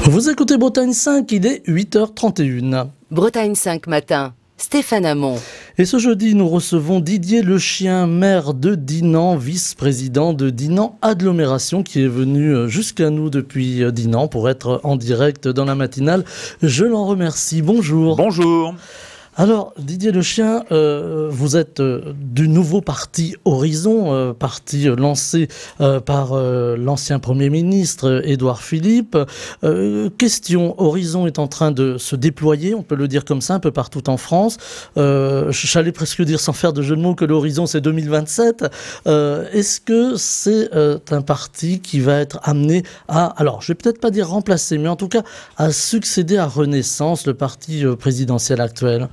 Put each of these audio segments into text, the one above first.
Vous écoutez Bretagne 5, il est 8h31. Bretagne 5 matin, Stéphane Hamon. Et ce jeudi, nous recevons Didier Lechien, maire de Dinan, vice-président de Dinan Agglomération, qui est venu jusqu'à nous depuis Dinan pour être en direct dans la matinale. Je l'en remercie. Bonjour. Bonjour. Alors, Didier Lechien, vous êtes du nouveau parti Horizon, parti lancé par l'ancien Premier ministre Édouard Philippe. Question, Horizon est en train de se déployer, on peut le dire comme ça, un peu partout en France. J'allais presque dire, sans faire de jeu de mots, que l'Horizon c'est 2027. Est-ce que c'est un parti qui va être amené à, alors je vais peut-être pas dire remplacer, mais en tout cas à succéder à Renaissance, le parti présidentiel actuel?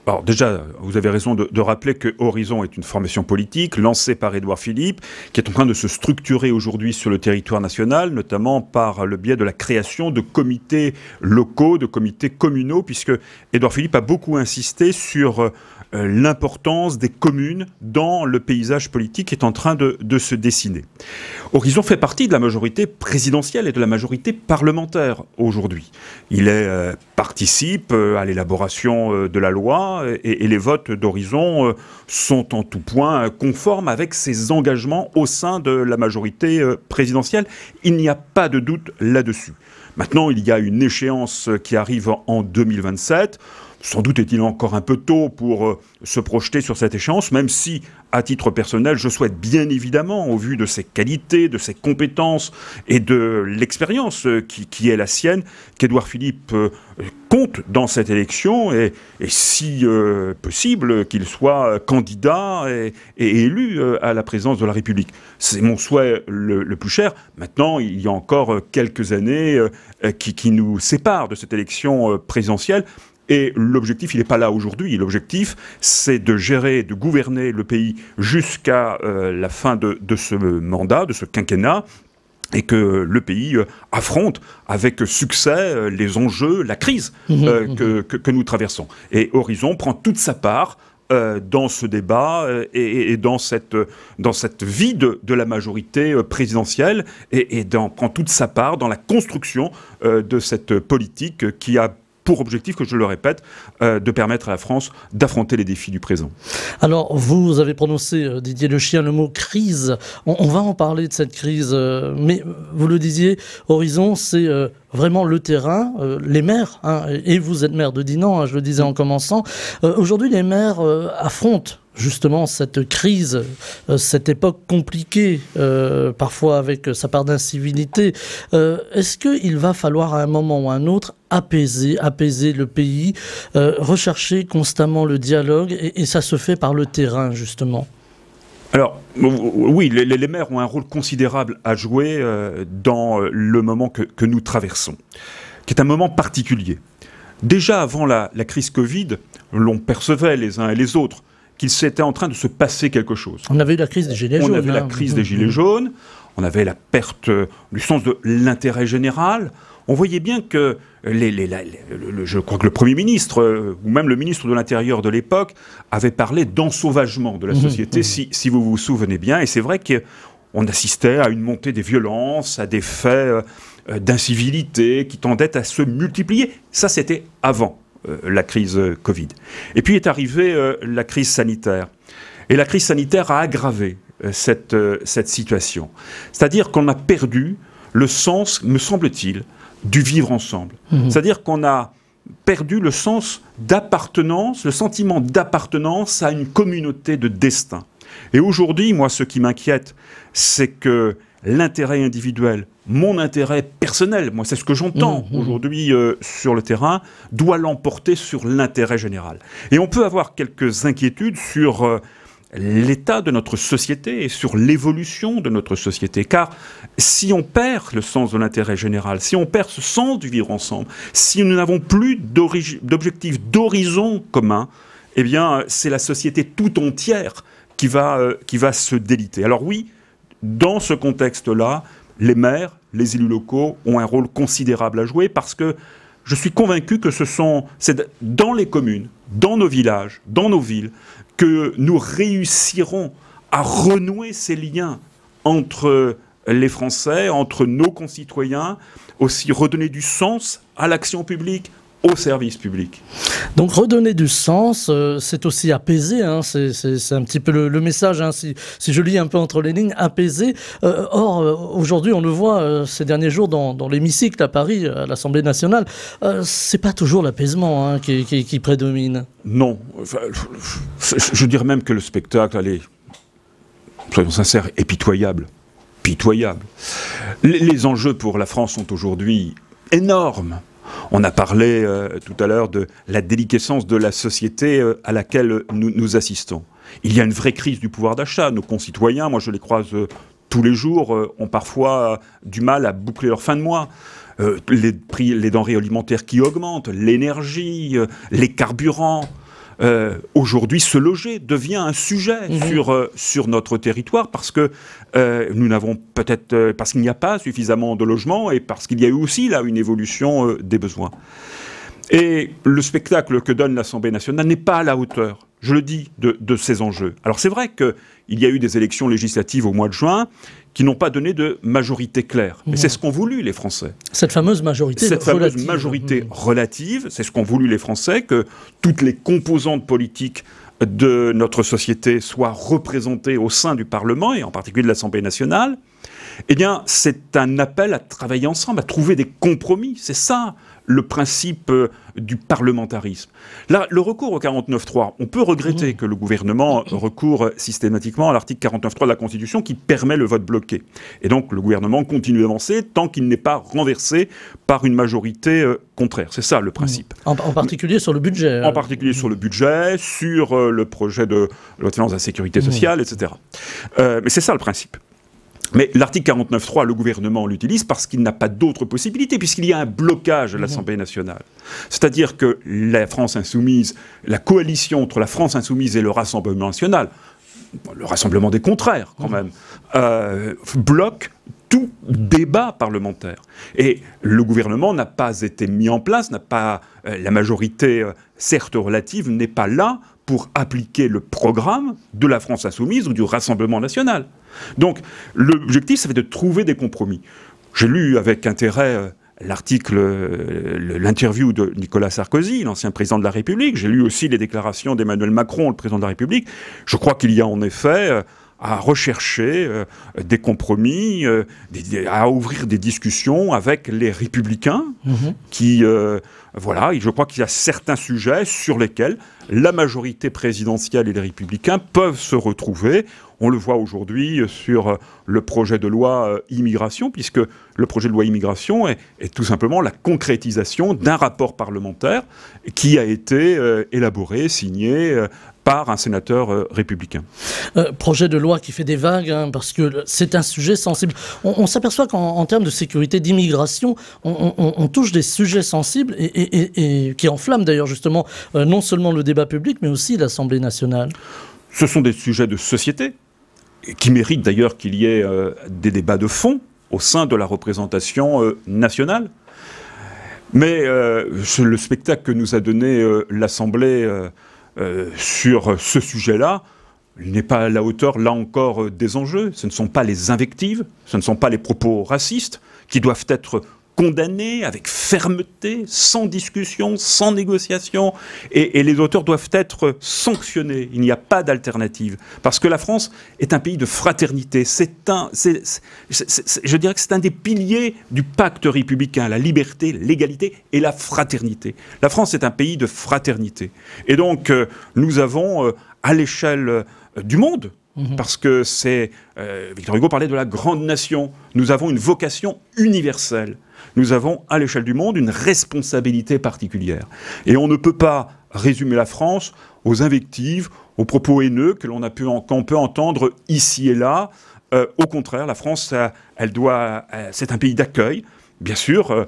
Alors déjà, vous avez raison de rappeler que Horizon est une formation politique lancée par Édouard Philippe, qui est en train de se structurer aujourd'hui sur le territoire national, notamment par le biais de la création de comités locaux, de comités communaux, puisque Édouard Philippe a beaucoup insisté sur l'importance des communes dans le paysage politique qui est en train de se dessiner. Horizon fait partie de la majorité présidentielle et de la majorité parlementaire aujourd'hui. Il participe à l'élaboration de la loi et les votes d'Horizon sont en tout point conformes avec ses engagements au sein de la majorité présidentielle. Il n'y a pas de doute là-dessus. Maintenant, il y a une échéance qui arrive en 2027. Sans doute est-il encore un peu tôt pour se projeter sur cette échéance, même si, à titre personnel, je souhaite bien évidemment, au vu de ses qualités, de ses compétences et de l'expérience qui est la sienne, qu'Édouard Philippe compte dans cette élection et si possible, qu'il soit candidat et élu à la présidence de la République. C'est mon souhait le plus cher. Maintenant, il y a encore quelques années qui nous séparent de cette élection présidentielle. Et l'objectif, il n'est pas là aujourd'hui. L'objectif, c'est de gérer, de gouverner le pays jusqu'à la fin de ce mandat, de ce quinquennat, et que le pays affronte avec succès les enjeux, la crise que nous traversons. Et Horizon prend toute sa part dans ce débat et dans cette vie de la majorité présidentielle et prend toute sa part dans la construction de cette politique qui a pour objectif, que je le répète, de permettre à la France d'affronter les défis du présent. Alors, vous avez prononcé, Didier Lechien, le mot crise. On va en parler de cette crise, mais vous le disiez, Horizon, c'est vraiment le terrain, les maires, hein, et vous êtes maire de Dinan, hein, je le disais en commençant. Aujourd'hui, les maires affrontent justement cette crise, cette époque compliquée, parfois avec sa part d'incivilité. Est-ce qu'il va falloir à un moment ou à un autre apaiser le pays, rechercher constamment le dialogue, et ça se fait par le terrain, justement? Alors, oui, les maires ont un rôle considérable à jouer dans le moment que nous traversons, qui est un moment particulier. Déjà avant la crise Covid, l'on percevait les uns et les autres qu'il s'était en train de se passer quelque chose. On avait eu la crise des Gilets jaunes. On avait la crise des Gilets jaunes, on avait la perte du sens de l'intérêt général. On voyait bien que, je crois que le Premier ministre, ou même le ministre de l'Intérieur de l'époque, avait parlé d'ensauvagement de la société, si vous vous souvenez bien. Et c'est vrai qu'on assistait à une montée des violences, à des faits d'incivilité qui tendaient à se multiplier. Ça, c'était avant la crise Covid. Et puis est arrivée la crise sanitaire. Et la crise sanitaire a aggravé cette situation. C'est-à-dire qu'on a perdu le sens, me semble-t-il, du vivre ensemble. C'est-à-dire qu'on a perdu le sens d'appartenance, le sentiment d'appartenance à une communauté de destin. Et aujourd'hui, moi, ce qui m'inquiète, c'est que l'intérêt individuel, mon intérêt personnel, moi c'est ce que j'entends aujourd'hui sur le terrain, doit l'emporter sur l'intérêt général. Et on peut avoir quelques inquiétudes sur l'état de notre société et sur l'évolution de notre société. Car si on perd le sens de l'intérêt général, si on perd ce sens du vivre ensemble, si nous n'avons plus d'objectifs, d'horizon commun, eh bien c'est la société tout entière qui va se déliter. Alors oui, dans ce contexte-là, les maires, les élus locaux ont un rôle considérable à jouer parce que je suis convaincu que c'est dans les communes, dans nos villages, dans nos villes, que nous réussirons à renouer ces liens entre les Français, entre nos concitoyens, aussi redonner du sens à l'action publique, au service public. Donc redonner du sens, c'est aussi apaiser, hein, c'est un petit peu le message, hein, si je lis un peu entre les lignes, apaiser. Or, aujourd'hui, on le voit ces derniers jours dans l'hémicycle à Paris, à l'Assemblée nationale, c'est pas toujours l'apaisement, hein, qui prédomine. Non, enfin, je dirais même que le spectacle, allez, soyons sincères, est pitoyable. Pitoyable. Les enjeux pour la France sont aujourd'hui énormes. On a parlé tout à l'heure de la déliquescence de la société à laquelle nous assistons. Il y a une vraie crise du pouvoir d'achat. Nos concitoyens, moi je les croise tous les jours, ont parfois du mal à boucler leur fin de mois. Les denrées alimentaires qui augmentent, l'énergie, les carburants. Aujourd'hui, se loger devient un sujet sur notre territoire parce que nous n'avons peut-être parce qu'il n'y a pas suffisamment de logements et parce qu'il y a eu aussi là une évolution des besoins. Et le spectacle que donne l'Assemblée nationale n'est pas à la hauteur, je le dis, de ces enjeux. Alors c'est vrai qu'il y a eu des élections législatives au mois de juin qui n'ont pas donné de majorité claire. Mais c'est ce qu'ont voulu les Français. Cette fameuse majorité relative. Cette fameuse majorité relative, c'est ce qu'ont voulu les Français, que toutes les composantes politiques de notre société soient représentées au sein du Parlement, et en particulier de l'Assemblée nationale. Eh bien, c'est un appel à travailler ensemble, à trouver des compromis. C'est ça le principe du parlementarisme. Là, le recours au 49.3, on peut regretter que le gouvernement recourt systématiquement à l'article 49.3 de la Constitution qui permet le vote bloqué. Et donc, le gouvernement continue d'avancer tant qu'il n'est pas renversé par une majorité contraire. C'est ça le principe. En particulier sur le budget. En particulier sur le budget, sur le projet de loi de finances de la sécurité sociale, etc. Mais c'est ça le principe. Mais l'article 49.3, le gouvernement l'utilise parce qu'il n'a pas d'autre possibilité, puisqu'il y a un blocage de l'Assemblée nationale. C'est-à-dire que la France insoumise, la coalition entre la France insoumise et le Rassemblement national, le rassemblement des contraires quand même, bloque tout débat parlementaire. Et le gouvernement n'a pas été mis en place, n'a pas la majorité, certes relative, n'est pas là pour appliquer le programme de la France insoumise ou du Rassemblement national. Donc, l'objectif, ça fait de trouver des compromis. J'ai lu avec intérêt l'interview de Nicolas Sarkozy, l'ancien président de la République. J'ai lu aussi les déclarations d'Emmanuel Macron, le président de la République. Je crois qu'il y a en effet à rechercher des compromis, à ouvrir des discussions avec les Républicains qui... voilà, et je crois qu'il y a certains sujets sur lesquels la majorité présidentielle et les Républicains peuvent se retrouver. On le voit aujourd'hui sur le projet de loi immigration, puisque le projet de loi immigration est tout simplement la concrétisation d'un rapport parlementaire qui a été élaboré, signé par un sénateur républicain. Projet de loi qui fait des vagues, hein, parce que c'est un sujet sensible. On s'aperçoit qu'en termes de sécurité, d'immigration, on touche des sujets sensibles et qui enflamment d'ailleurs justement non seulement le débat public, mais aussi l'Assemblée nationale. Ce sont des sujets de société qui méritent d'ailleurs qu'il y ait des débats de fond au sein de la représentation nationale. Mais le spectacle que nous a donné l'Assemblée sur ce sujet-là, il n'est pas à la hauteur, là encore, des enjeux. Ce ne sont pas les invectives, ce ne sont pas les propos racistes qui doivent être condamnés avec fermeté, sans discussion, sans négociation, et les auteurs doivent être sanctionnés. Il n'y a pas d'alternative. Parce que la France est un pays de fraternité. Je dirais que c'est un des piliers du pacte républicain, la liberté, l'égalité et la fraternité. La France est un pays de fraternité. Et donc, nous avons, à l'échelle du monde, parce que Victor Hugo parlait de la grande nation, nous avons une vocation universelle. Nous avons, à l'échelle du monde, une responsabilité particulière. Et on ne peut pas résumer la France aux invectives, aux propos haineux qu'on peut entendre ici et là. Au contraire, la France, c'est un pays d'accueil, bien sûr,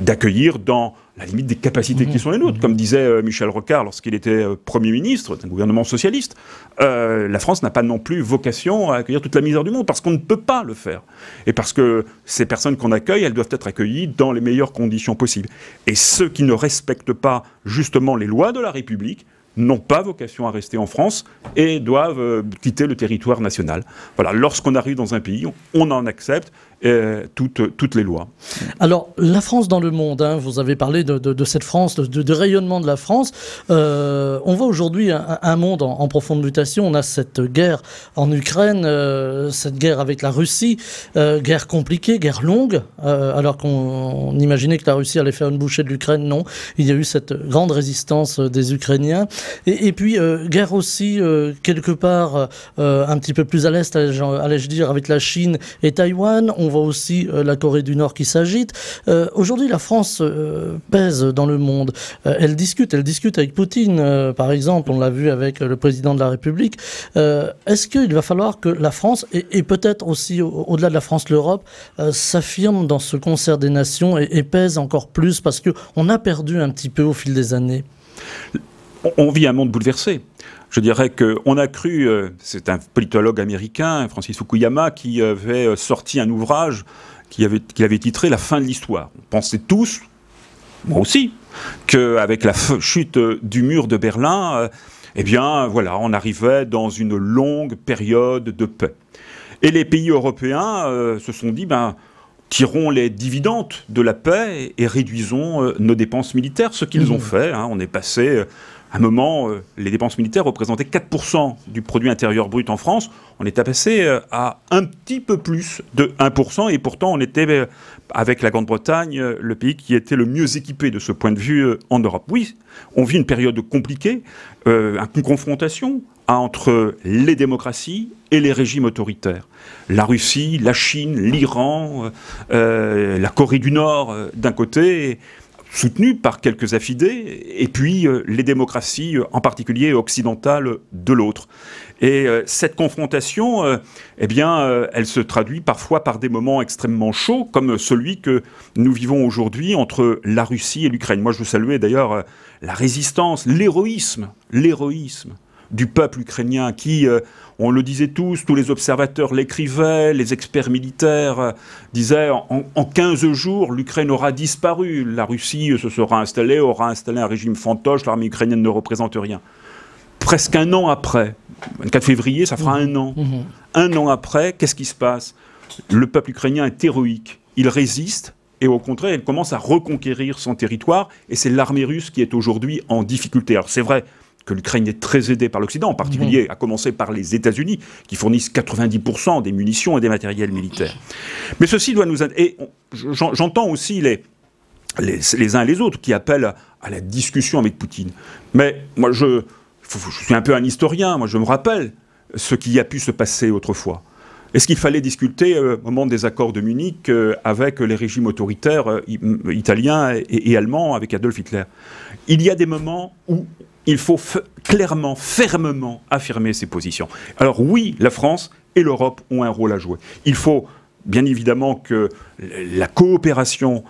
d'accueillir dans la limite des capacités qui sont les nôtres. Comme disait Michel Rocard lorsqu'il était Premier ministre d'un gouvernement socialiste, la France n'a pas non plus vocation à accueillir toute la misère du monde, parce qu'on ne peut pas le faire. Et parce que ces personnes qu'on accueille, elles doivent être accueillies dans les meilleures conditions possibles. Et ceux qui ne respectent pas justement les lois de la République n'ont pas vocation à rester en France et doivent quitter le territoire national. Voilà, lorsqu'on arrive dans un pays, on en accepte toutes les lois. Alors, la France dans le monde, hein, vous avez parlé de cette France, de rayonnement de la France. On voit aujourd'hui un monde en profonde mutation. On a cette guerre en Ukraine, cette guerre avec la Russie, guerre compliquée, guerre longue, alors qu'on imaginait que la Russie allait faire une bouchée de l'Ukraine. Non, il y a eu cette grande résistance des Ukrainiens. Et puis, guerre aussi, quelque part, un petit peu plus à l'est, allais-je dire, avec la Chine et Taïwan. On voit aussi la Corée du Nord qui s'agite. Aujourd'hui, la France pèse dans le monde. Elle discute avec Poutine, par exemple. On l'a vu avec le président de la République. Est-ce qu'il va falloir que la France, et peut-être aussi au-delà de la France, l'Europe, s'affirme dans ce concert des nations et pèse encore plus parce qu'on a perdu un petit peu au fil des années? On vit un monde bouleversé. Je dirais qu'on a cru, c'est un politologue américain, Francis Fukuyama, qui avait sorti un ouvrage qu'il avait titré « La fin de l'histoire ». On pensait tous, moi aussi, qu'avec la chute du mur de Berlin, eh bien, voilà, on arrivait dans une longue période de paix. Et les pays européens se sont dit, tirons les dividendes de la paix et réduisons nos dépenses militaires, ce qu'ils ont fait. Hein. On est passé... À un moment, les dépenses militaires représentaient 4% du produit intérieur brut en France. On était passé à un petit peu plus de 1%. Et pourtant, on était, avec la Grande-Bretagne, le pays qui était le mieux équipé de ce point de vue en Europe. Oui, on vit une période compliquée, une confrontation entre les démocraties et les régimes autoritaires. La Russie, la Chine, l'Iran, la Corée du Nord d'un côté... soutenus par quelques affidés, et puis les démocraties, en particulier occidentales, de l'autre. Et cette confrontation, elle se traduit parfois par des moments extrêmement chauds, comme celui que nous vivons aujourd'hui entre la Russie et l'Ukraine. Moi, je veux saluer d'ailleurs la résistance, l'héroïsme du peuple ukrainien qui, on le disait tous les observateurs l'écrivaient, les experts militaires disaient en 15 jours, l'Ukraine aura disparu, la Russie se sera installée, aura installé un régime fantoche, l'armée ukrainienne ne représente rien. Presque un an après, 24 février, ça fera un an. Un an après, qu'est-ce qui se passe? Le peuple ukrainien est héroïque, il résiste, et au contraire, il commence à reconquérir son territoire, et c'est l'armée russe qui est aujourd'hui en difficulté. Alors c'est vrai que l'Ukraine est très aidée par l'Occident, en particulier à commencer par les États-Unis, qui fournissent 90% des munitions et des matériels militaires. Mais ceci doit nous... Et j'entends aussi les uns et les autres qui appellent à la discussion avec Poutine. Mais moi, je suis un peu un historien, moi je me rappelle ce qui a pu se passer autrefois. Est-ce qu'il fallait discuter au moment des accords de Munich avec les régimes autoritaires italiens et allemands, avec Adolf Hitler? Il y a des moments où il faut clairement, fermement affirmer ses positions. Alors oui, la France et l'Europe ont un rôle à jouer. Il faut bien évidemment que la coopération,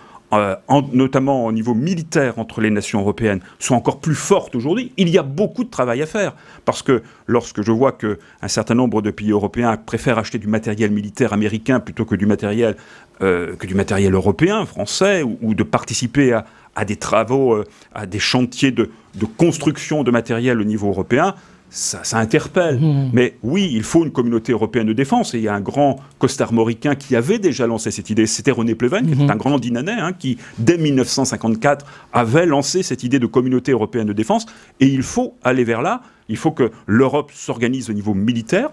notamment au niveau militaire entre les nations européennes, soit encore plus forte aujourd'hui. Il y a beaucoup de travail à faire. Parce que lorsque je vois qu'un certain nombre de pays européens préfèrent acheter du matériel militaire américain plutôt que du matériel européen, français, ou de participer à des travaux, à des chantiers de construction de matériel au niveau européen, ça interpelle. Mais oui, il faut une communauté européenne de défense. Et il y a un grand costarmoricain qui avait déjà lancé cette idée. C'était René Pleven, qui était un grand Dinanais, qui, dès 1954, avait lancé cette idée de communauté européenne de défense. Et il faut aller vers là. Il faut que l'Europe s'organise au niveau militaire,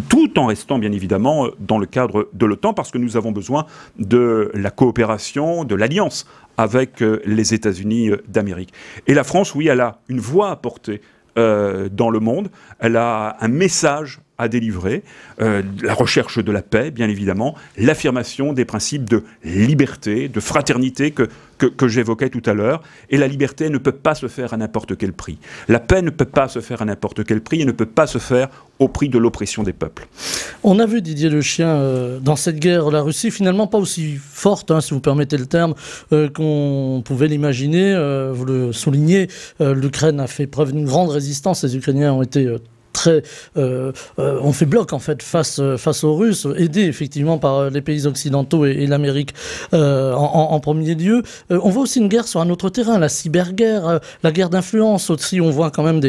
tout en restant bien évidemment dans le cadre de l'OTAN, parce que nous avons besoin de la coopération, de l'alliance avec les États-Unis d'Amérique. Et la France, oui, elle a une voix à porter dans le monde, elle a un message à délivrer, la recherche de la paix, bien évidemment, l'affirmation des principes de liberté, de fraternité que j'évoquais tout à l'heure. Et la liberté ne peut pas se faire à n'importe quel prix. La paix ne peut pas se faire à n'importe quel prix et ne peut pas se faire au prix de l'oppression des peuples. On a vu, Didier Le Chien, dans cette guerre, la Russie, finalement pas aussi forte, si vous permettez le terme, qu'on pouvait l'imaginer. Vous le soulignez, l'Ukraine a fait preuve d'une grande résistance. Les Ukrainiens ont été on fait bloc en fait face aux Russes, aidés effectivement par les pays occidentaux et l'Amérique en premier lieu. On voit aussi une guerre sur un autre terrain, la cyberguerre, la guerre d'influence aussi. On voit quand même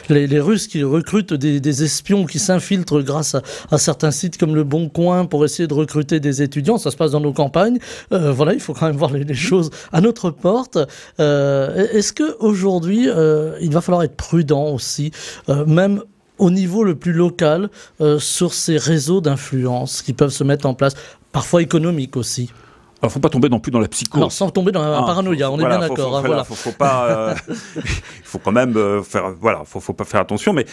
les Russes qui recrutent des espions qui s'infiltrent grâce à certains sites comme le Bon Coin pour essayer de recruter des étudiants. Ça se passe dans nos campagnes. Voilà, il faut quand même voir les choses à notre porte. Est-ce qu'aujourd'hui, il va falloir être prudent aussi, même au niveau le plus local, sur ces réseaux d'influence qui peuvent se mettre en place, parfois économiques aussi? Alors, il ne faut pas tomber non plus dans la psychose. Alors, sans tomber dans la paranoïa, on est bien d'accord. Voilà, faut pas... il faut quand même faire... Voilà, faut pas faire attention, mais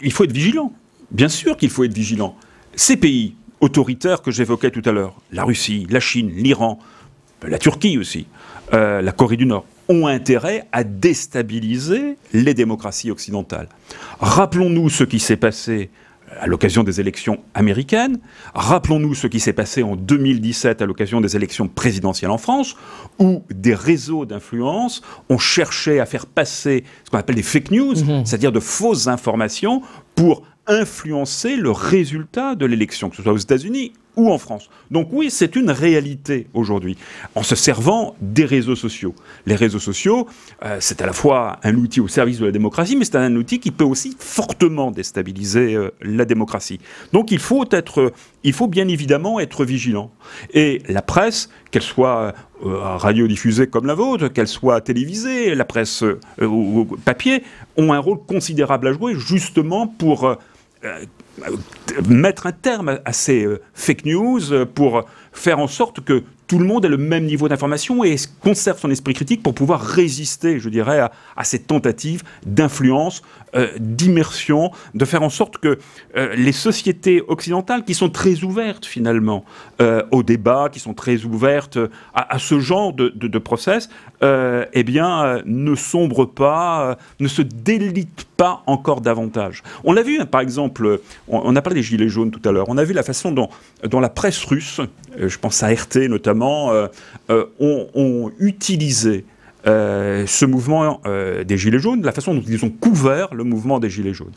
il faut être vigilant. Bien sûr qu'il faut être vigilant. Ces pays autoritaires que j'évoquais tout à l'heure, la Russie, la Chine, l'Iran, la Turquie aussi, la Corée du Nord, ont intérêt à déstabiliser les démocraties occidentales. Rappelons-nous ce qui s'est passé à l'occasion des élections américaines. Rappelons-nous ce qui s'est passé en 2017 à l'occasion des élections présidentielles en France, où des réseaux d'influence ont cherché à faire passer ce qu'on appelle des fake news, c'est-à-dire de fausses informations, pour influencer le résultat de l'élection, que ce soit aux États-Unis ou en France. Donc oui, c'est une réalité aujourd'hui, en se servant des réseaux sociaux. Les réseaux sociaux, c'est à la fois un outil au service de la démocratie, mais c'est un outil qui peut aussi fortement déstabiliser la démocratie. Donc il faut bien évidemment être vigilant. Et la presse, qu'elle soit radiodiffusée comme la vôtre, qu'elle soit télévisée, la presse ou papier, ont un rôle considérable à jouer justement pour mettre un terme à ces fake news, pour faire en sorte que tout le monde ait le même niveau d'information et conserve son esprit critique pour pouvoir résister, je dirais, à ces tentatives d'influence, d'immersion, de faire en sorte que les sociétés occidentales, qui sont très ouvertes finalement au débat, qui sont très ouvertes à ce genre de process, eh bien, ne sombrent pas, ne se délitent pas encore davantage. On l'a vu, hein, par exemple, on a parlé des Gilets jaunes tout à l'heure, on a vu la façon dont la presse russe, je pense à RT notamment, ont utilisé ce mouvement des Gilets jaunes, la façon dont ils ont couvert le mouvement des Gilets jaunes.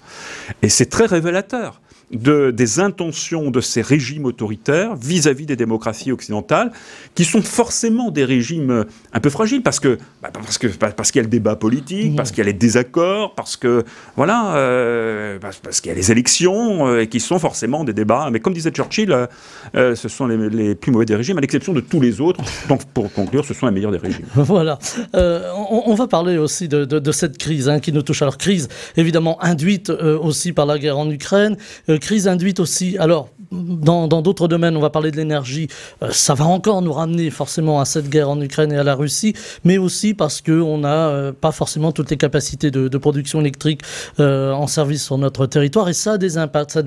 Et c'est très révélateur des intentions de ces régimes autoritaires vis-à-vis des démocraties occidentales, qui sont forcément des régimes un peu fragiles, parce qu'il y a le débat politique, parce qu'il y a les désaccords, parce qu'il y a les élections, et qui sont forcément des débats. Mais comme disait Churchill, ce sont les plus mauvais des régimes, à l'exception de tous les autres. Donc pour conclure, ce sont les meilleurs des régimes. Voilà. On va parler aussi de cette crise qui nous touche. Alors crise évidemment induite aussi par la guerre en Ukraine, crise induite aussi, alors dans d'autres domaines, on va parler de l'énergie, ça va encore nous ramener forcément à cette guerre en Ukraine et à la Russie, mais aussi parce qu'on n'a pas forcément toutes les capacités de production électrique en service sur notre territoire, et ça a des impacts,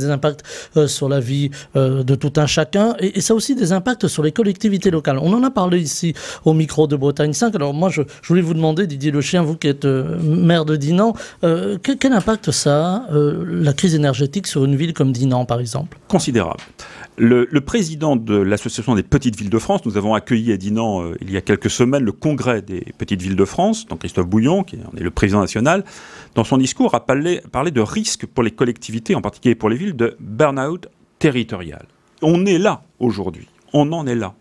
sur la vie de tout un chacun, et ça a aussi des impacts sur les collectivités locales. On en a parlé ici au micro de Bretagne 5, alors moi je voulais vous demander, Didier Le Chien, vous qui êtes maire de Dinan, quel impact ça a, la crise énergétique, sur une ville comme Dinan par exemple? Considérable. Le président de l'Association des Petites Villes de France, nous avons accueilli à Dinan il y a quelques semaines le congrès des Petites Villes de France, donc Christophe Bouillon, qui en est le président national, dans son discours a parlé de risques pour les collectivités, en particulier pour les villes, de burn-out territorial. On est là aujourd'hui, on en est là.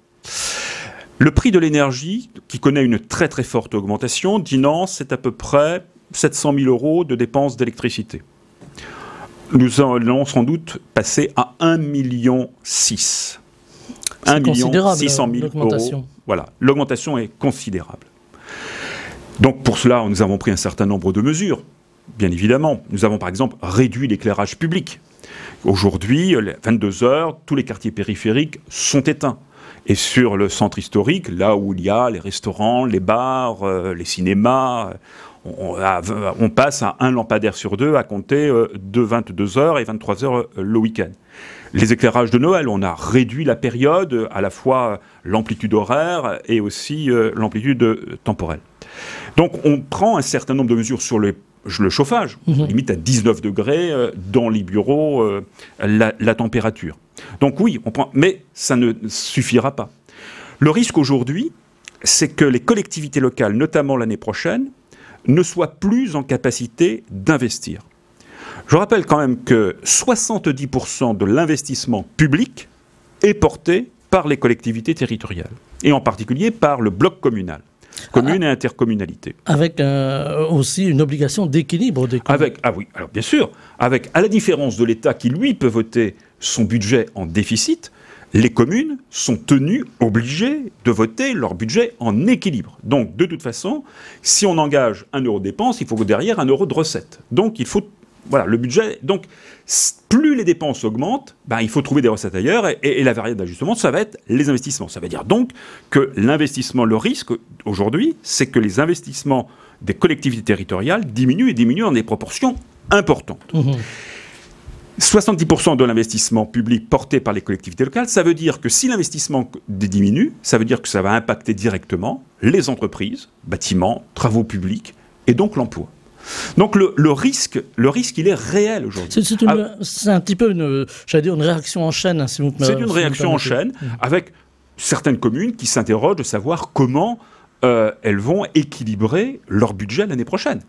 Le prix de l'énergie, qui connaît une très très forte augmentation, Dinan, c'est à peu près 700 000 € de dépenses d'électricité. Nous allons sans doute passer à 1,6 million. 1,6 million €. Voilà, l'augmentation est considérable. Donc pour cela, nous avons pris un certain nombre de mesures, bien évidemment. Nous avons par exemple réduit l'éclairage public. Aujourd'hui, à 22 heures, tous les quartiers périphériques sont éteints. Et sur le centre historique, là où il y a les restaurants, les bars, les cinémas, on passe à un lampadaire sur deux à compter de 22h et 23h le week-end. Les éclairages de Noël, on a réduit la période, à la fois l'amplitude horaire et aussi l'amplitude temporelle. Donc on prend un certain nombre de mesures sur le chauffage, limite à 19 degrés dans les bureaux, la température. Donc oui, on prend, mais ça ne suffira pas. Le risque aujourd'hui, c'est que les collectivités locales, notamment l'année prochaine, ne soient plus en capacité d'investir. Je rappelle quand même que 70% de l'investissement public est porté par les collectivités territoriales, et en particulier par le bloc communal. Commune et intercommunalité. Avec aussi une obligation d'équilibre des communes. Ah oui, alors bien sûr, avec, à la différence de l'État qui, lui, peut voter son budget en déficit, les communes sont tenues, obligées de voter leur budget en équilibre. Donc, de toute façon, si on engage 1 euro de dépenses, il faut que derrière 1 euro de recettes. Donc, il faut... Voilà, le budget... Donc, plus les dépenses augmentent, il faut trouver des recettes ailleurs, et la variable d'ajustement, ça va être les investissements. Ça veut dire donc que l'investissement, le risque, aujourd'hui, c'est que les investissements des collectivités territoriales diminuent, et diminuent en des proportions importantes. 70% de l'investissement public porté par les collectivités locales, ça veut dire que si l'investissement diminue, ça veut dire que ça va impacter directement les entreprises, bâtiments, travaux publics, et donc l'emploi. Donc le risque, il est réel aujourd'hui. C'est un petit peu une réaction en chaîne, hein, si vous me permettez. C'est une réaction en chaîne, avec certaines communes qui s'interrogent de savoir comment elles vont équilibrer leur budget l'année prochaine.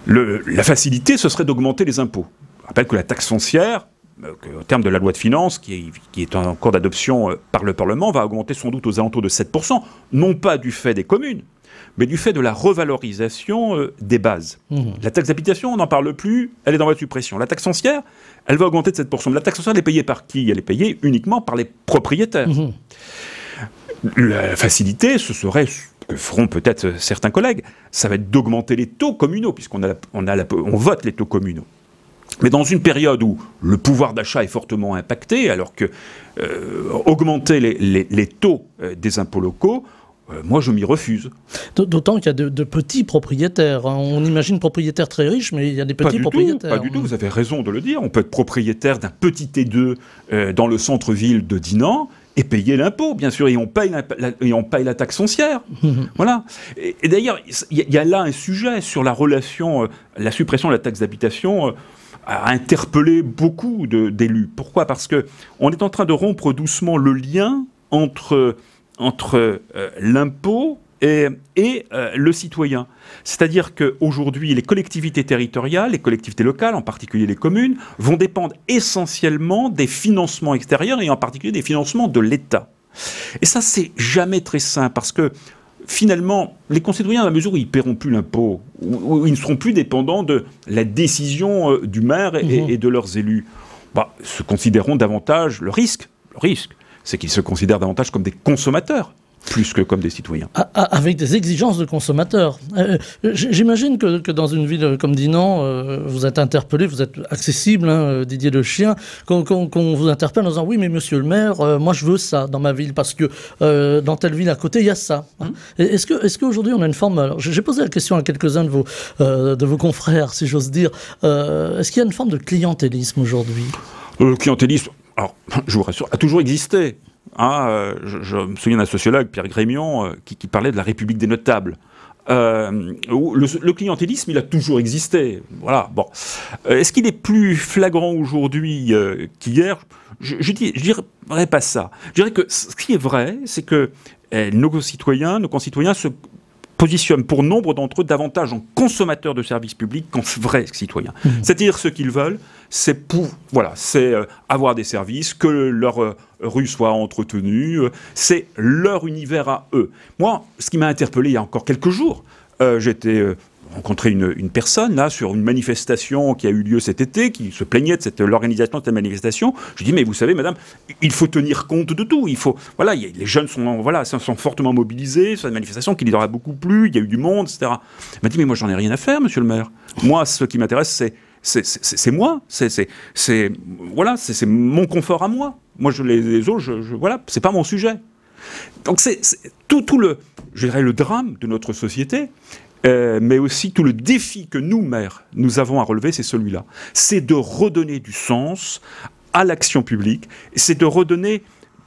La facilité, ce serait d'augmenter les impôts. Je rappelle que la taxe foncière, au terme de la loi de finances, qui est en cours d'adoption par le Parlement, va augmenter sans doute aux alentours de 7%, non pas du fait des communes, mais du fait de la revalorisation des bases. La taxe d'habitation, on n'en parle plus, elle est dans la suppression. La taxe foncière, elle va augmenter de 7%. Mais la taxe foncière, elle est payée par qui? Elle est payée uniquement par les propriétaires. La facilité, ce serait, que feront peut-être certains collègues, ça va être d'augmenter les taux communaux, puisqu'on vote les taux communaux. Mais dans une période où le pouvoir d'achat est fortement impacté, alors que augmenter les taux des impôts locaux, moi, je m'y refuse. D'autant qu'il y a de petits propriétaires. On imagine propriétaires très riches, mais il y a des petits propriétaires. Pas du tout, vous avez raison de le dire. On peut être propriétaire d'un petit T2 dans le centre-ville de Dinan et payer l'impôt, bien sûr, et on paye la taxe foncière. Voilà. Et d'ailleurs, il y a là un sujet sur la relation, la suppression de la taxe d'habitation a interpellé beaucoup d'élus. Pourquoi? Parce qu'on est en train de rompre doucement le lien entre l'impôt et le citoyen. C'est-à-dire qu'aujourd'hui, les collectivités territoriales, les collectivités locales, en particulier les communes, vont dépendre essentiellement des financements extérieurs et en particulier des financements de l'État. Et ça, c'est jamais très sain parce que finalement, les concitoyens, à la mesure où ils ne paieront plus l'impôt, où ils ne seront plus dépendants de la décision du maire et de leurs élus, se considéreront davantage le risque, c'est qu'ils se considèrent davantage comme des consommateurs, plus que comme des citoyens. Avec des exigences de consommateurs. J'imagine que dans une ville comme Dinan, vous êtes interpellé, vous êtes accessible, hein, Didier Le Chien, qu'on vous interpelle en disant « Oui, mais monsieur le maire, moi je veux ça dans ma ville, parce que dans telle ville à côté, il y a ça. » Est-ce qu'aujourd'hui on a une forme... Alors, j'ai posé la question à quelques-uns de vos confrères, si j'ose dire. Est-ce qu'il y a une forme de clientélisme aujourd'hui? Le clientélisme, alors, je vous rassure, a toujours existé. Je me souviens d'un sociologue, Pierre Grémion, qui parlait de la République des notables. Le clientélisme, il a toujours existé. Voilà. Bon. Est-ce qu'il est plus flagrant aujourd'hui qu'hier? Je dirais pas ça. Je dirais que ce qui est vrai, c'est que nos concitoyens se positionnent pour nombre d'entre eux davantage en consommateurs de services publics qu'en vrais citoyens. C'est-à-dire ce qu'ils veulent, c'est avoir des services, que leur rue soit entretenue, c'est leur univers à eux. Moi, ce qui m'a interpellé il y a encore quelques jours, j'étais rencontré une personne là sur une manifestation qui a eu lieu cet été, qui se plaignait de l'organisation de cette manifestation. Je lui dis mais vous savez madame, il faut tenir compte de tout. Les jeunes sont fortement mobilisés. C'est une manifestation qui leur a beaucoup plu. Il y a eu du monde, etc. Elle m'a dit mais moi j'en ai rien à faire, monsieur le maire. Moi ce qui m'intéresse c'est moi. C'est mon confort à moi. Moi les autres c'est pas mon sujet. Donc c'est tout le drame de notre société. Mais aussi tout le défi que nous, maires, nous avons à relever, c'est celui-là. C'est de redonner du sens à l'action publique, c'est de redonner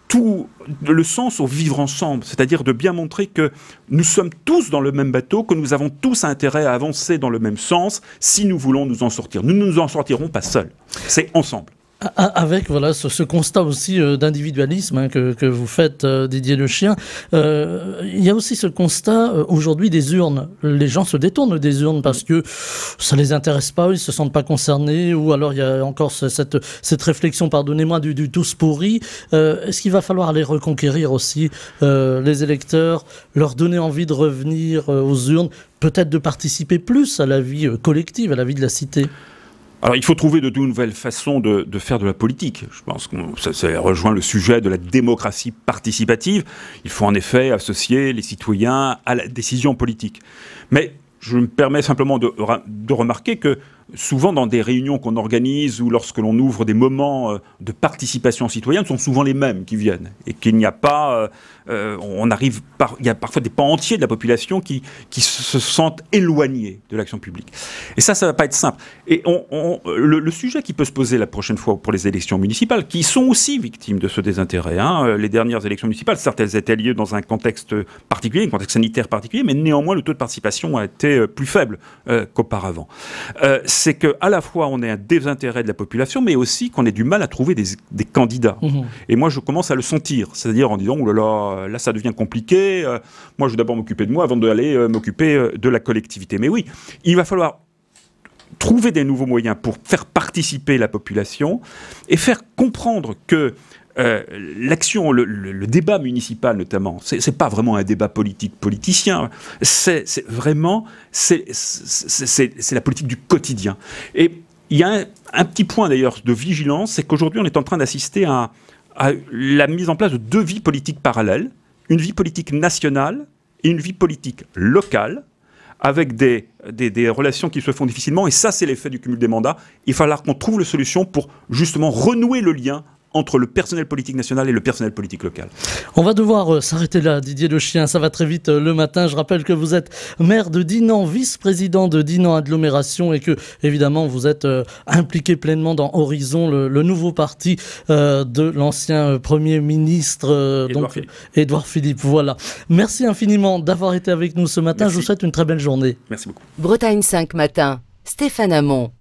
tout le sens au vivre ensemble, c'est-à-dire de bien montrer que nous sommes tous dans le même bateau, que nous avons tous intérêt à avancer dans le même sens si nous voulons nous en sortir. Nous ne nous en sortirons pas seuls, c'est ensemble. Avec voilà ce constat aussi d'individualisme que vous faites, Didier Le Chien, il y a aussi ce constat aujourd'hui des urnes. Les gens se détournent des urnes parce que ça les intéresse pas, ils se sentent pas concernés, ou alors il y a encore cette réflexion, pardonnez-moi, du tous pourri. Est-ce qu'il va falloir aller reconquérir aussi les électeurs, leur donner envie de revenir aux urnes, peut-être de participer plus à la vie collective, à la vie de la cité? Alors, il faut trouver de nouvelles façons de faire de la politique. Je pense que ça rejoint le sujet de la démocratie participative. Il faut en effet associer les citoyens à la décision politique. Mais je me permets simplement de remarquer que souvent dans des réunions qu'on organise ou lorsque l'on ouvre des moments de participation citoyenne, ce sont souvent les mêmes qui viennent. Et qu'il n'y a pas... il y a parfois des pans entiers de la population qui se sentent éloignés de l'action publique. Et ça ne va pas être simple. Et le sujet qui peut se poser la prochaine fois pour les élections municipales, qui sont aussi victimes de ce désintérêt, les dernières élections municipales, certes, elles étaient liées dans un contexte particulier, un contexte sanitaire particulier, mais néanmoins, le taux de participation a été plus faible qu'auparavant. C'est qu'à la fois, on ait un désintérêt de la population, mais aussi qu'on ait du mal à trouver des candidats. Mmh. Et moi, je commence à le sentir, c'est-à-dire en disant, oh là là, là, ça devient compliqué, moi, je vais d'abord m'occuper de moi avant d'aller m'occuper de la collectivité. Mais oui, il va falloir trouver des nouveaux moyens pour faire participer la population et faire comprendre que l'action, le débat municipal notamment, c'est pas vraiment un débat politicien, c'est vraiment la politique du quotidien. Et il y a un petit point d'ailleurs de vigilance, c'est qu'aujourd'hui on est en train d'assister à la mise en place de deux vies politiques parallèles, une vie politique nationale et une vie politique locale, avec des relations qui se font difficilement, et ça c'est l'effet du cumul des mandats. Il va falloir qu'on trouve la solution pour justement renouer le lien entre le personnel politique national et le personnel politique local. On va devoir s'arrêter là, Didier Le Chien, ça va très vite le matin. Je rappelle que vous êtes maire de Dinan, vice-président de Dinan Agglomération, et que, évidemment, vous êtes impliqué pleinement dans Horizon, le nouveau parti de l'ancien Premier ministre Édouard Philippe. Voilà. Merci infiniment d'avoir été avec nous ce matin. Merci. Je vous souhaite une très belle journée. Merci beaucoup. Bretagne 5 matin, Stéphane Hamon.